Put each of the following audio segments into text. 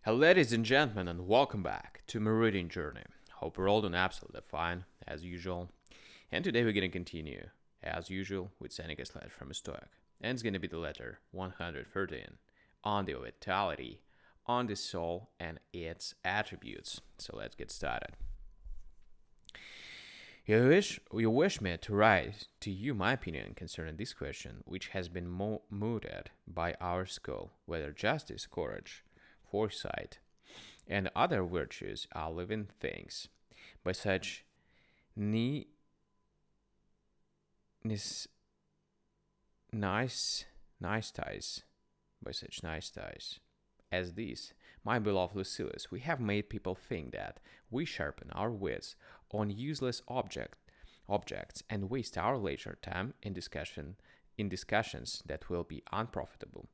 Hello, ladies and gentlemen, and welcome back to my reading journey. Hope we're all doing absolutely fine, as usual. And today we're going to continue, as usual, with Seneca's letter from Stoic. And it's going to be the letter 113 on the vitality, on the soul, and its attributes. So let's get started. You wish me to write to you my opinion concerning this question, which has been mooted by our school, whether justice, courage, foresight, and other virtues are living things. By such ni- nis- nice ties, by such nice ties as these, my beloved Lucilius, we have made people think that we sharpen our wits on useless objects and waste our leisure time in discussions that will be unprofitable.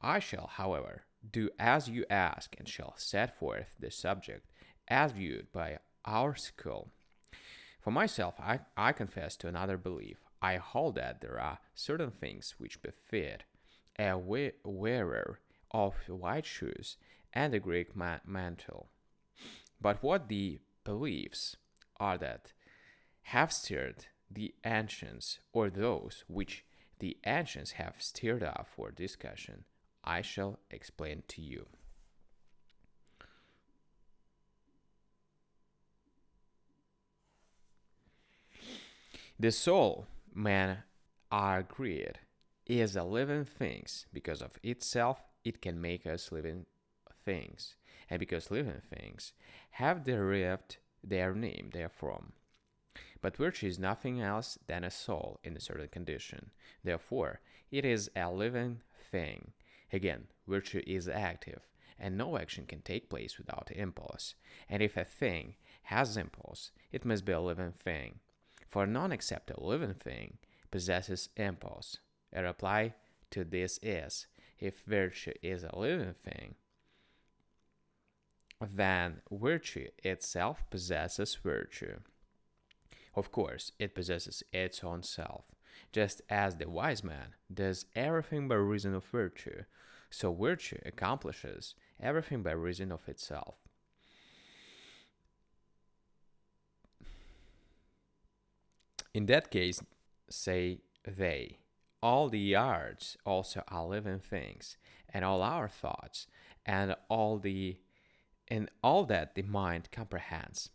I shall, however, do as you ask and shall set forth the subject as viewed by our school. For myself, I confess to another belief. I hold that there are certain things which befit a wearer of white shoes and a Greek mantle. But what the beliefs are that have stirred the ancients, or those which the ancients have stirred up for discussion, I shall explain to you. The soul, man, are agreed, is a living thing. Because of itself, it can make us living things, and because living things have derived their name therefrom. But virtue is nothing else than a soul in a certain condition. Therefore, it is a living thing. Again, virtue is active, and no action can take place without impulse. And if a thing has impulse, it must be a living thing. For none except a living thing possesses impulse. A reply to this is, if virtue is a living thing, then virtue itself possesses virtue. Of course, it possesses its own self, just as the wise man does everything by reason of virtue, so virtue accomplishes everything by reason of itself. In that case, say they, all the arts also are living things, and all our thoughts, and all that the mind comprehends.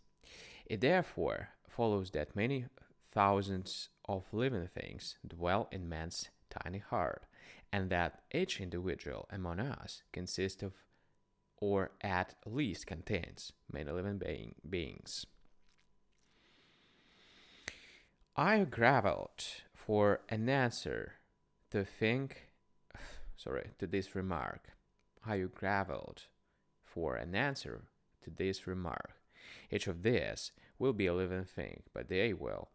It therefore follows that many thousands of living things dwell in man's tiny heart, and that each individual among us consists of, or at least contains, many living beings. I gravelled for an answer to think, to this remark. I gravelled for an answer to this remark. Each of these will be a living thing, but they will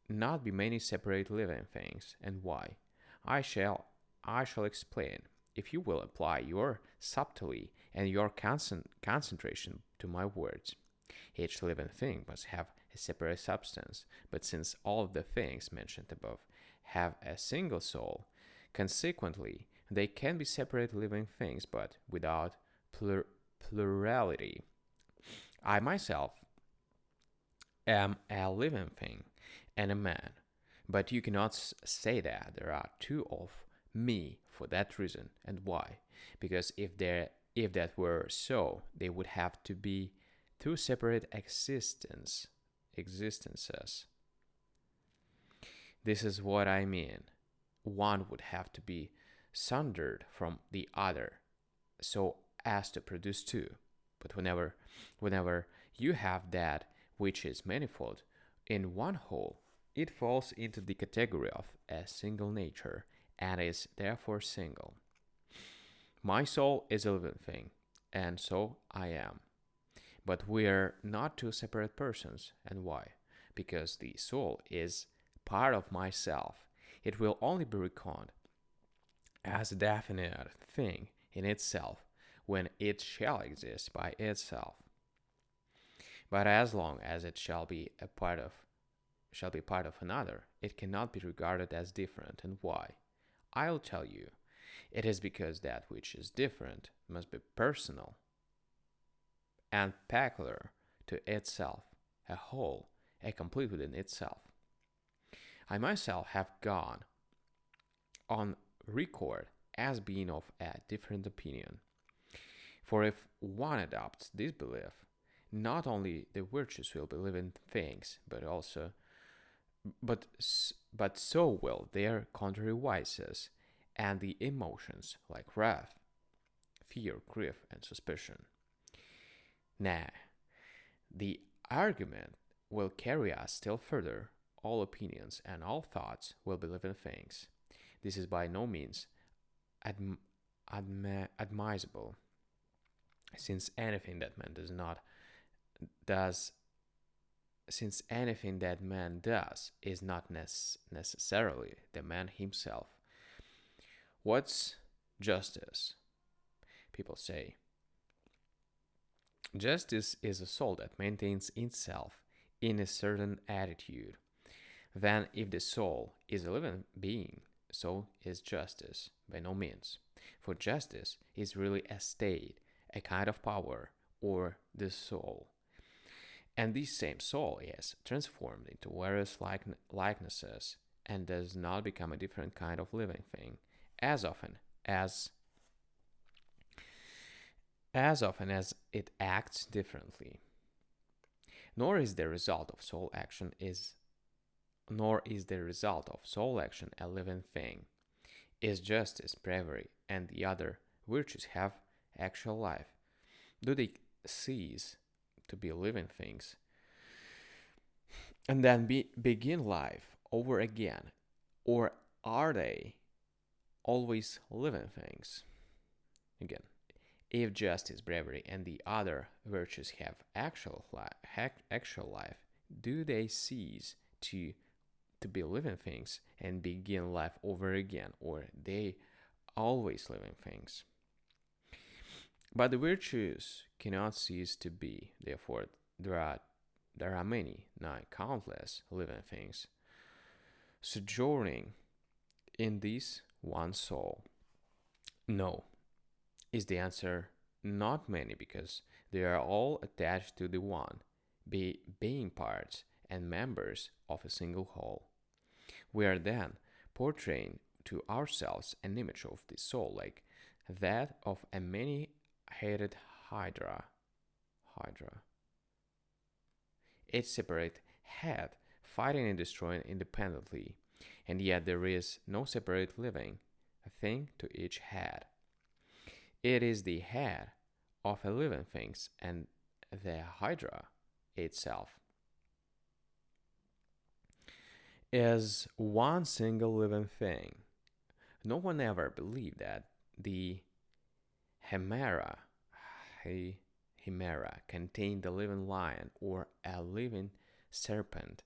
not be many separate living things. And why? I shall I shall explain, if you will apply your subtlety and your concentration to my words. Each living thing must have a separate substance, but since all of the things mentioned above have a single soul, consequently, they can be separate living things, but without plurality. I myself am a living thing and a man, but you cannot say that there are two of me for that reason. And why? Because if that were so, they would have to be two separate existences. This is what I mean. One would have to be sundered from the other, so as to produce two. But whenever you have that which is manifold in one whole, it falls into the category of a single nature and is therefore single. My soul is a living thing, and so I am. But we are not two separate persons. And why? Because the soul is part of myself. It will only be reckoned as a definite thing in itself when it shall exist by itself. But as long as it shall be part of another, it cannot be regarded as different. And why? I'll tell you. It is because that which is different must be personal. and peculiar to itself, a whole, a complete within itself. I myself have gone on record as being of a different opinion. For if one adopts this belief, not only the virtues will be living things, but but so will their contrary vices and the emotions like wrath, fear, grief, and suspicion. Nay, the argument will carry us still further. All opinions and all thoughts will be living things. This is by no means admissible, since anything that man does not does since anything that man does is not necessarily the man himself. What's justice? People say justice is a soul that maintains itself in a certain attitude. Then, if the soul is a living being, so is justice by no means. For justice is really a state, a kind of power, or the soul. And this same soul is transformed into various likenesses and does not become a different kind of living thing as often as as often as it acts differently. Nor is the result of soul action is nor is the result of soul action a living thing. Is justice, bravery, and the other virtues have actual life? Do they cease to be living things and then begin life over again? Or are they always living things? Again, if justice, bravery, and the other virtues have actual life, do they cease to be living things and begin life over again, or they always living things? But the virtues cannot cease to be. Therefore, there are many, nigh countless, living things sojourning in this one soul. No, is the answer. Not many, because they are all attached to the one, being parts and members of a single whole. We are then portraying to ourselves an image of the soul like that of a many-headed hydra. Hydra. Its separate head fighting and destroying independently, and yet there is no separate living thing to each head. It is the head of a living thing and the hydra itself is one single living thing. No one ever believed that the Hemera, Hemera contained a living lion or a living serpent.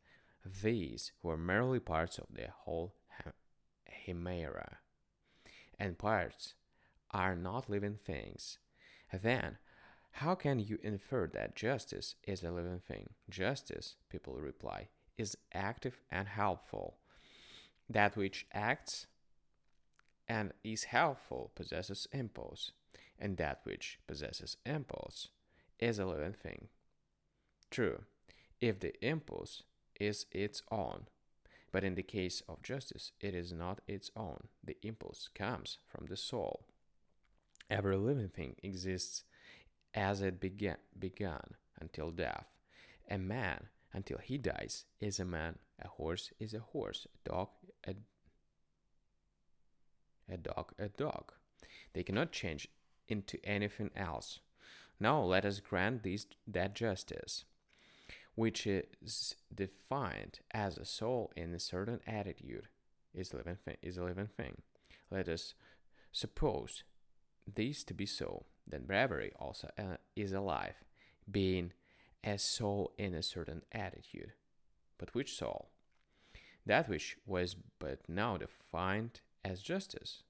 These were merely parts of the whole Hemera, and parts are not living things. Then, how can you infer that justice is a living thing? Justice, people reply, is active and helpful. That which acts and is helpful possesses impulse, and that which possesses impulse is a living thing. True, if the impulse is its own, but in the case of justice, it is not its own. The impulse comes from the soul. Every living thing exists as it began until death. A man, until he dies, is a man. A horse is a horse. A dog. They cannot change into anything else. Now let us grant that justice, which is defined as a soul in a certain attitude, is a living thing. Let us suppose this to be so. Then bravery also is alive, being a soul in a certain attitude. But which soul? That which was but now defined as justice.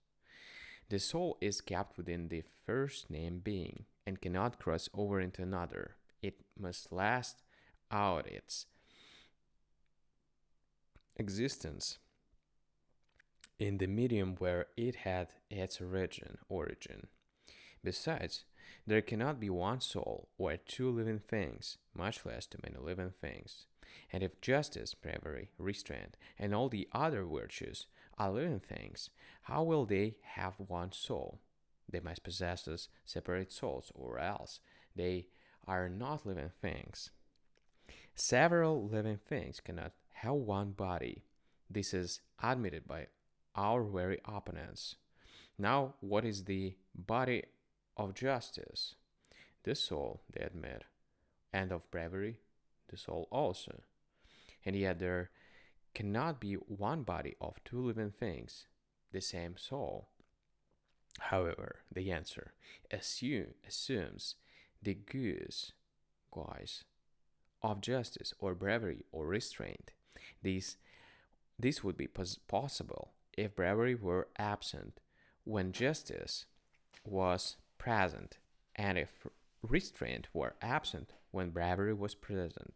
The soul is kept within the first named being and cannot cross over into another. It must last out its existence in the medium where it had its origin. Besides, There cannot be one soul or two living things, much less too many living things. And if justice, bravery, restraint, and all the other virtues are living things, how will they have one soul? They must possess as separate souls, or else they are not living things. Several living things cannot have one body. This is admitted by our very opponents. Now, what is the body of justice? The soul, they admit, and of bravery, the soul also. And yet there cannot be one body of two living things, the same soul. However, the answer assumes the guise of justice or bravery or restraint. This, this would be possible if bravery were absent when justice was present, and if restraint were absent when bravery was present.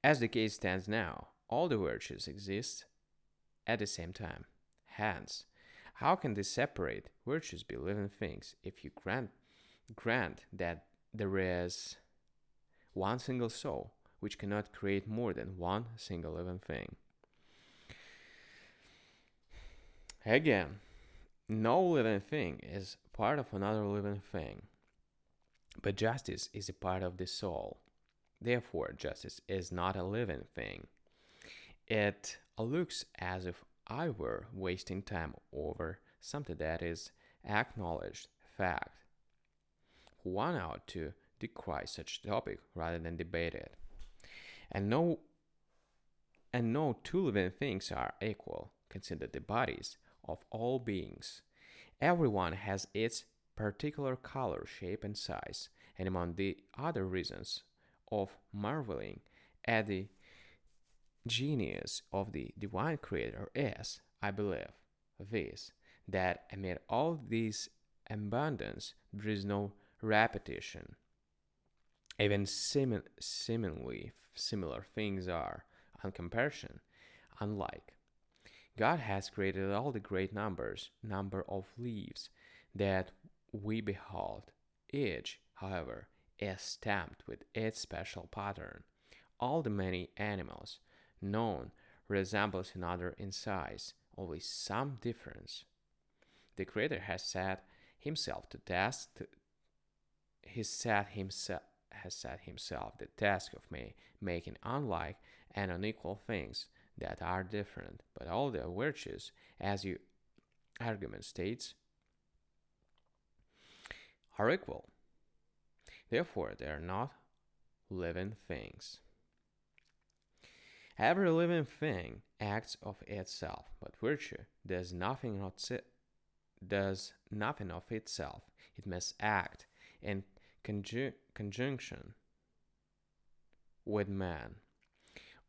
As the case stands now, all the virtues exist at the same time. Hence, how can these separate virtues be living things if you grant that there is one single soul which cannot create more than one single living thing? Again, no living thing is part of another living thing, but justice is a part of the soul. Therefore, justice is not a living thing. It looks as if I were wasting time over something that is acknowledged fact. One ought to decry such topic rather than debate it. And no two living things are equal. Consider the bodies of all beings. Everyone has its particular color, shape, and size, and among the other reasons of marveling at the genius of the divine creator is, I believe, this, that amid all this abundance there is no repetition. Even seemingly similar things are, on comparison, unlike. God has created all the great number of leaves that we behold. Each, however, is stamped with its special pattern. All the many animals known resembles another in size, only some difference. The Creator has set himself to task. Has set himself the task of making unlike and unequal things that are different, but all their virtues, as your argument states, are equal. Therefore, they are not living things. Every living thing acts of itself, but virtue does nothing of itself. It must act in conjunction with man.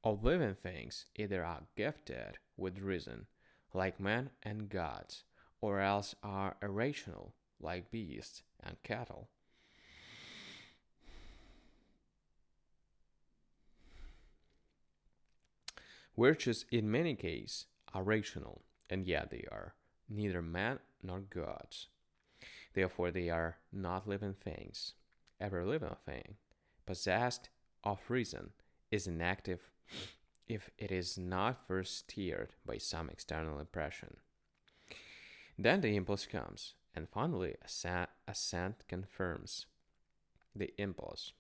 All living things either are gifted with reason, like men and gods, or else are irrational, like beasts and cattle. Virtues in many cases are rational, and yet they are neither men nor gods. Therefore, they are not living things. Every living thing, possessed of reason, is inactive if it is not first steered by some external impression. Then the impulse comes, and finally assent confirms the impulse.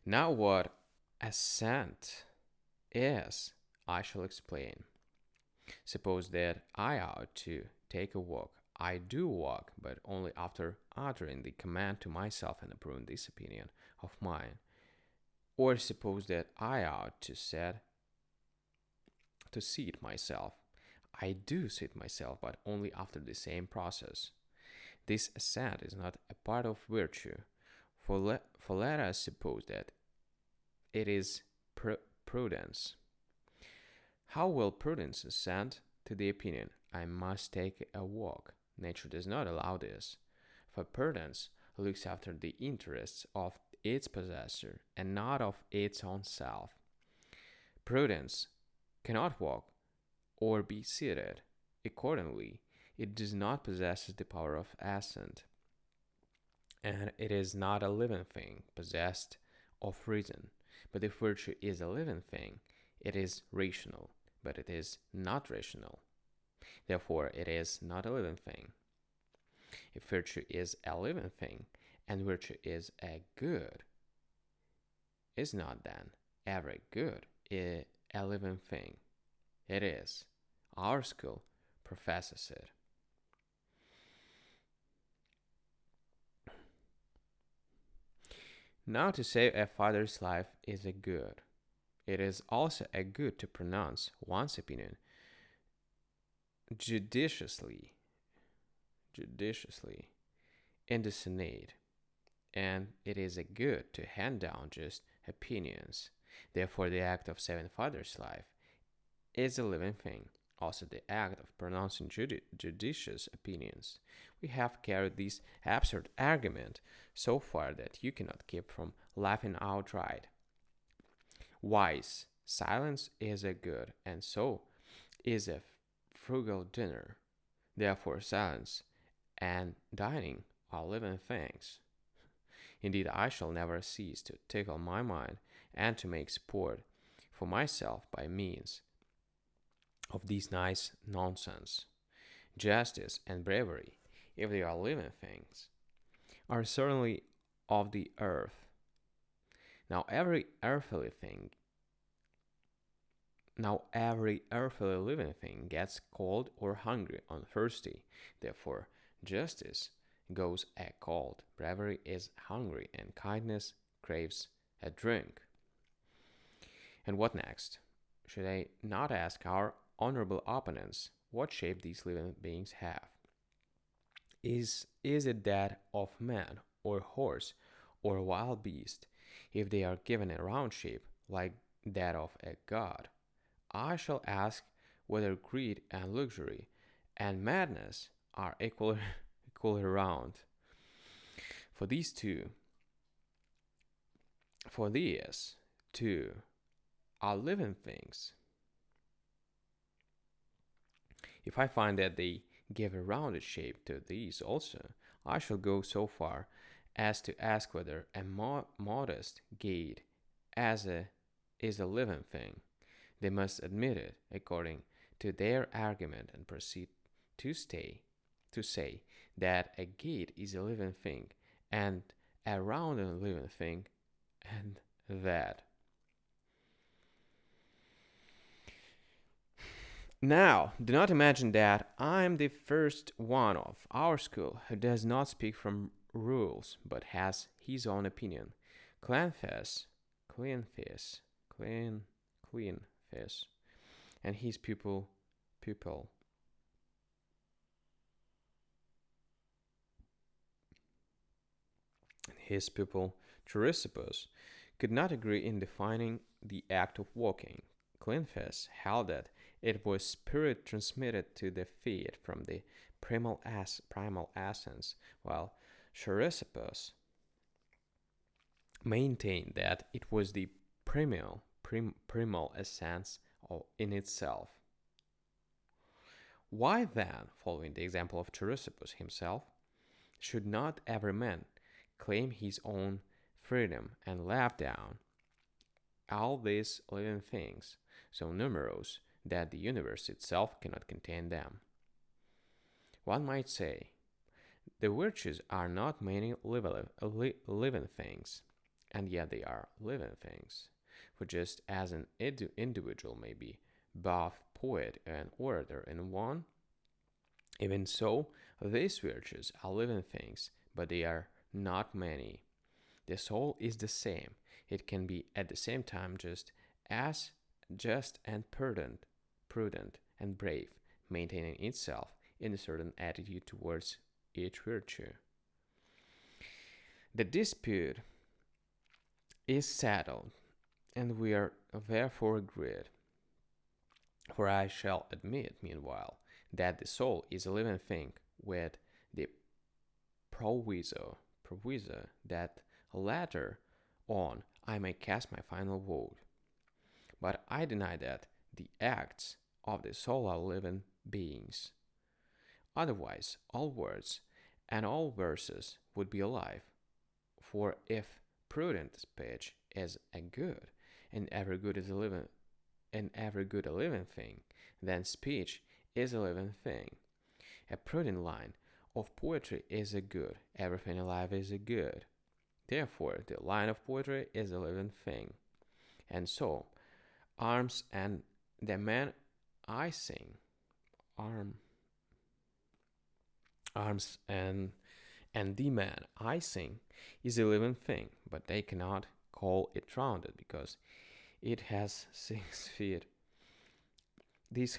Now, what assent is, I shall explain. Suppose that I ought to take a walk. I do walk, but only after uttering the command to myself and approving this opinion of mine. Or suppose that I ought to seat myself. I do seat myself, but only after the same process. This assent is not a part of virtue, for let us suppose that it is prudence. How will prudence assent to the opinion, I must take a walk? Nature does not allow this, for prudence looks after the interests of its possessor and not of its own self. Prudence cannot walk or be seated. Accordingly, it does not possess the power of assent, and it is not a living thing possessed of reason. But if virtue is a living thing, it is rational, but it is not rational. Therefore, it is not a living thing. If virtue is a living thing, and virtue is a good, is not then every good a living thing? It is. Our school professes it. Now, to say a father's life is a good, it is also a good to pronounce one's opinion judiciously, judiciously in the Senate, and it is a good to hand down just opinions. Therefore, the act of saving father's life is a living thing. Also, the act of pronouncing judicious opinions. We have carried this absurd argument so far that you cannot keep from laughing outright. Wise, silence is a good, and so is a frugal dinner. Therefore, silence and dining are living things. Indeed, I shall never cease to tickle my mind and to make sport for myself by means of these nice nonsense. Justice and bravery, if they are living things, are certainly of the earth. Now every earthly thing Now every earthly living thing gets cold or hungry or thirsty. Therefore, justice goes a cold, bravery is hungry, and kindness craves a drink. And what next? Should I not ask our honorable opponents what shape these living beings have? Is it that of man, or horse, or wild beast? If they are given a round shape, like that of a god, I shall ask whether greed and luxury and madness are equally, equally round. For these two, for these two are living things. If I find that they give a rounded shape to these also, I shall go so far as to ask whether a modest gate as a is a living thing. They must admit it according to their argument and proceed to say that a gate is a living thing and a rounded living thing, and that. Now, do not imagine that I am the first one of our school who does not speak from rules but has his own opinion. Cleanfess, Cleanfess, Cleanfess, and his pupil, his pupil Chrysippus, could not agree in defining the act of walking. Cleanfess held that it was spirit transmitted to the feet from the primal essence, while Chrysippus maintained that it was the primal essence in itself. Why then, following the example of Chrysippus himself, should not every man claim his own freedom and laugh down all these living things, so numerous that the universe itself cannot contain them? One might say, the virtues are not many living things, and yet they are living things. For just as an individual may be both poet and orator in one, even so, these virtues are living things, but they are not many. The soul is the same. It can be at the same time just and prudent and brave, maintaining itself in a certain attitude towards each virtue. The dispute is settled, and we are therefore agreed. For I shall admit, meanwhile, that the soul is a living thing with the proviso that later on I may cast my final vote. But I deny that the acts of the soul are living beings. Otherwise, all words and all verses would be alive. For if prudent speech is a good, and every good is a living, and every good a living thing, then speech is a living thing. A prudent line of poetry is a good, everything alive is a good. Therefore, the line of poetry is a living thing. And so, arms and the man I sing, arm, arms and the man I sing is a living thing, but they cannot call it rounded because it has 6 feet. This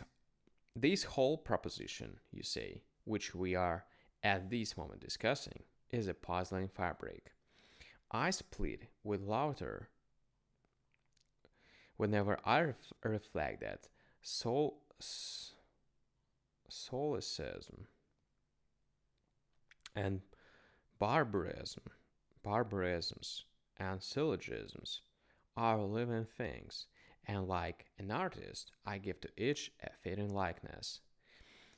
this whole proposition, you say, which we are at this moment discussing, is a puzzling fabric. I split with laughter whenever I reflect that solecism and barbarism, barbarisms and syllogisms are living things, and like an artist, I give to each a fitting likeness.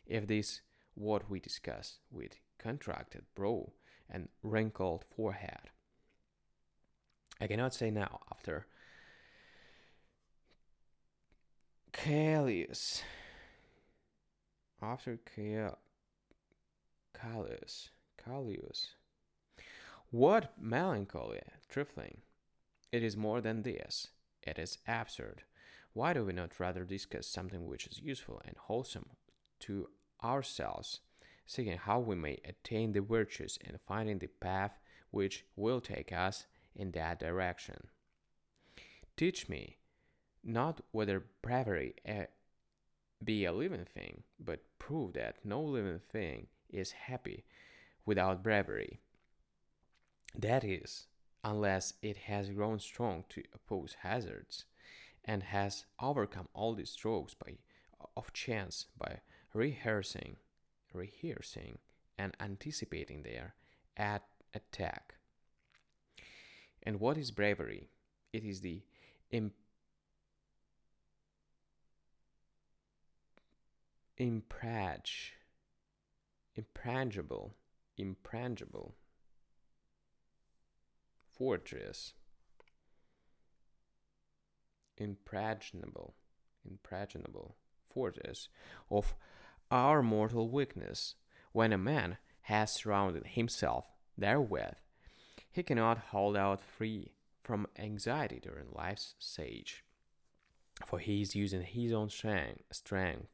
If this what we discuss with contracted brow and wrinkled forehead, I cannot say now Callius, after Callius. What melancholy trifling! It is more than this. It is absurd. Why do we not rather discuss something which is useful and wholesome to ourselves, seeing how we may attain the virtues and finding the path which will take us in that direction? Teach me not whether bravery be a living thing, but prove that no living thing is happy without bravery. That is, unless it has grown strong to oppose hazards, and has overcome all the strokes of chance by rehearsing, and anticipating their attack. And what is bravery? It is the imprage, impregnable fortress, impregnable fortress of our mortal weakness. When a man has surrounded himself therewith, he cannot hold out free from anxiety during life's siege, for he is using his own strength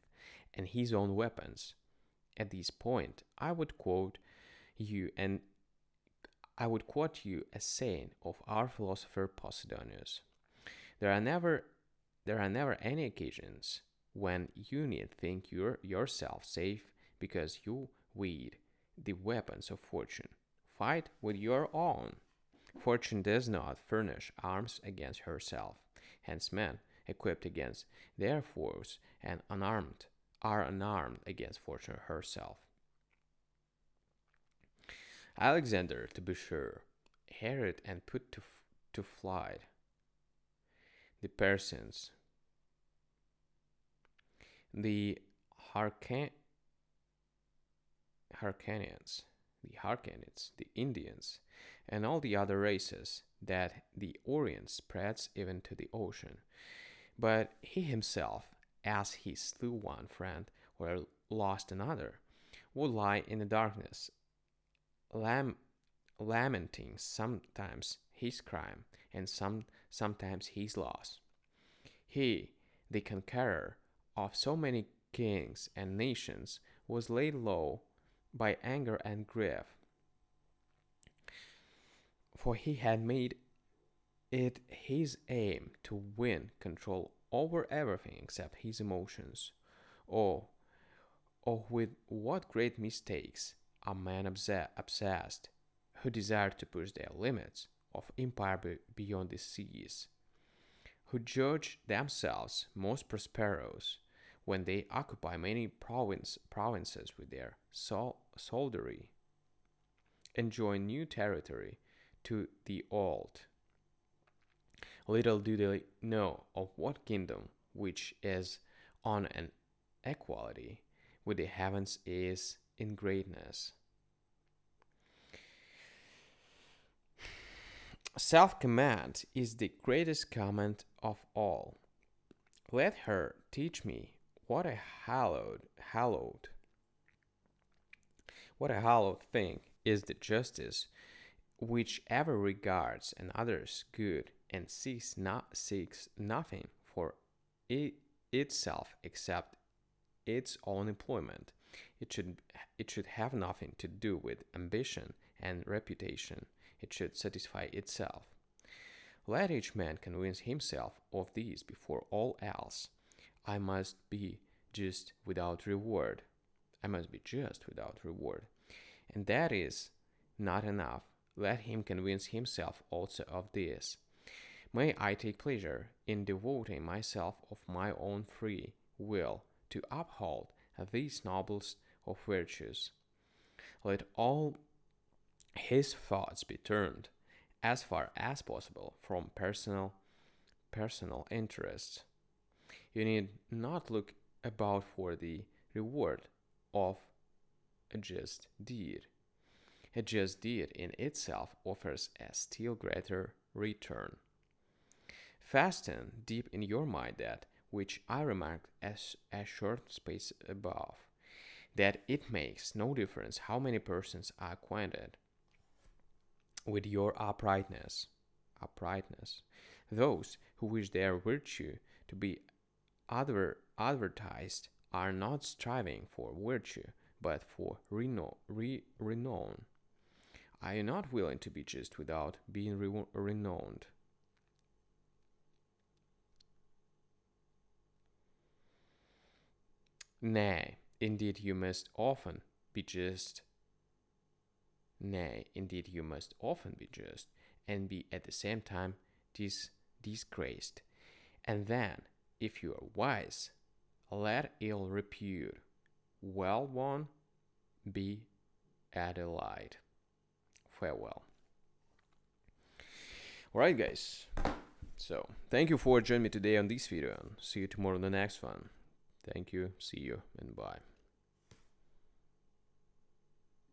and his own weapons. At this point, you and I would quote you a saying of our philosopher Posidonius. There are never any occasions when you need think yourself safe because you wield the weapons of fortune. Fight with your own. Fortune does not furnish arms against herself. Hence men, equipped against their foes and unarmed, are unarmed against fortune herself. Alexander, to be sure, harried and put to flight the Persians, the Harkanians, the Indians, and all the other races that the Orient spreads even to the ocean. But he himself, as he slew one friend or lost another, would lie in the darkness, lamenting sometimes his crime and sometimes his loss. He, the conqueror of so many kings and nations, was laid low by anger and grief, for he had made it his aim to win control over everything except his emotions. Oh, oh, with what great mistakes are men obsessed, who desire to push their limits of empire beyond the seas, who judge themselves most prosperous when they occupy many provinces with their soldiery, and join new territory to the old. Little do they know of what kingdom which is on an equality with the heavens is in greatness. Self-command is the greatest command of all. Let her teach me what a hallowed thing is the justice which ever regards another's good and seeks nothing for itself except its own employment. It should it should have nothing to do with ambition and reputation. It should satisfy itself. Let each man convince himself of this before all else. I must be just without reward. I must be just without reward. And that is not enough. Let him convince himself also of this. May I take pleasure in devoting myself of my own free will to uphold these noblest of virtues. Let all his thoughts be turned, as far as possible, from personal interests. You need not look about for the reward of a just deed. A just deed in itself offers a still greater return. Fasten deep in your mind that which I remarked as a short space above, that it makes no difference how many persons are acquainted with your uprightness. Those who wish their virtue to be advertised are not striving for virtue, but for renown. I am not willing to be just without being renowned. Nay, indeed you must often be just. Nay, indeed you must often be just, and be at the same time disgraced. And then, if you are wise, let ill repute well won be Adelaide. Farewell. Alright, guys. So, thank you for joining me today on this video, and see you tomorrow in the next one. Thank you, see you, and bye.